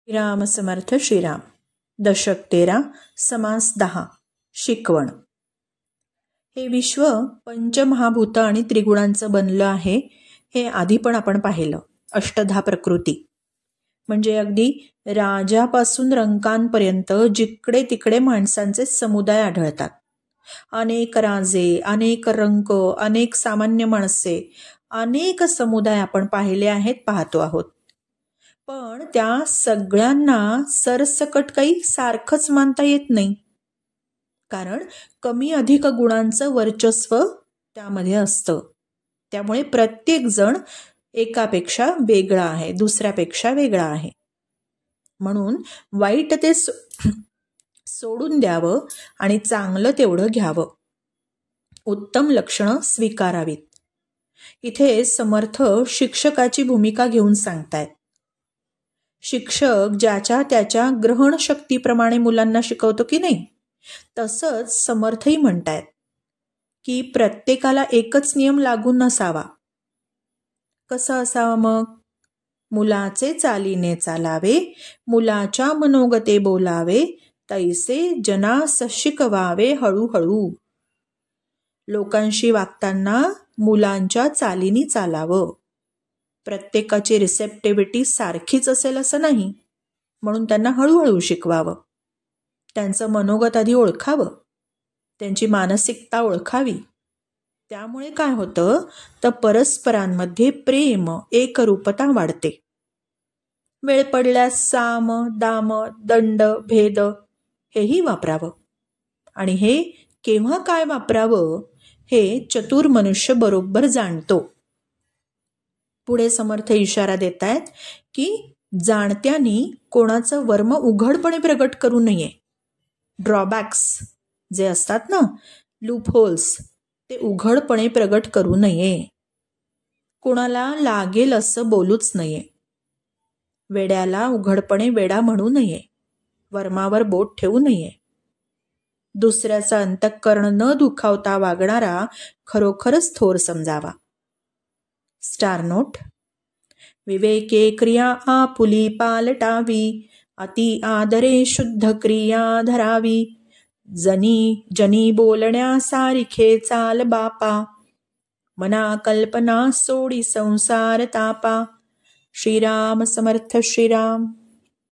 श्रीराम समर्थ श्रीराम. दशक 13, समास 10. शिकवण. हे विश्व पंचमहाभूत आणि त्रिगुणांचं बनलं आहे. हे आधी पण आपण पाहिलं. अष्टधा प्रकृती म्हणजे अगदी राजापासून रंकांपर्यंत जिकडे तिकडे माणसांचे समुदाय आढळतात. अनेक राजे, अनेक रंक, अनेक सामान्य माणसे, अनेक समुदाय आपण पाहिले आहेत, पाहतो आहोत. पण त्या सगळ्यांना सरसकट काही सारखंच मानता येत नाही. कारण कमी अधिक गुणांचं वर्चस्व त्यामध्ये असतं. त्यामुळे प्रत्येक जण एकापेक्षा वेगळा आहे, दुसऱ्यापेक्षा वेगळा आहे. म्हणून वाईट ते सोडून द्यावं आणि चांगलं तेवढं घ्यावं. उत्तम लक्षणं स्वीकारावीत. इथे समर्थ शिक्षकाची भूमिका घेऊन सांगतायत. शिक्षक ज्याच्या त्याच्या ग्रहण शक्तीप्रमाणे मुलांना शिकवतो की नाही, तसंच समर्थही म्हणतायत की प्रत्येकाला एकच नियम लागू नसावा. कसं असावं मग? मुलाचे चालीने चालावे, मुलाच्या मनोगते बोलावे, तैसे जनास शिकवावे हळूहळू. लोकांशी वागताना मुलांच्या चालीनी चालावं. प्रत्येकाची रिसेप्टिव्हिटी सारखीच असेल असं नाही, म्हणून त्यांना हळूहळू शिकवावं. त्यांचं मनोगत आधी ओळखावं, त्यांची मानसिकता ओळखावी. त्यामुळे काय होतं तर परस्परांमध्ये प्रेम, एकरूपता वाढते. वेळ पडल्यास साम, दाम, दंड, भेद हेही वापरावं. आणि हे केव्हा काय वापरावं हे चतुर मनुष्य बरोबर जाणतो. पुढे समर्थ इशारा देत आहेत की जाणत्यांनी कोणाचं वर्म उघडपणे प्रगट करू नये. ड्रॉबॅक्स जे असतात ना, लूप होल्स, ते उघडपणे प्रगट करू नये. कोणाला लागेल असं बोलूच नये. वेड्याला उघडपणे वेडा म्हणू नये. वर्मावर बोट ठेवू नये. दुसऱ्याचं अंतःकरण न दुखावता वागणारा खरोखरच थोर समजावा. Star note. विवेके क्रिया आपुली पालटावी, अति आदरे शुद्ध क्रिया धरावी, जनी बोलण्या सारिखे चाल बापा, मना कल्पना सोडी संसार तापा. श्रीराम समर्थ श्रीराम.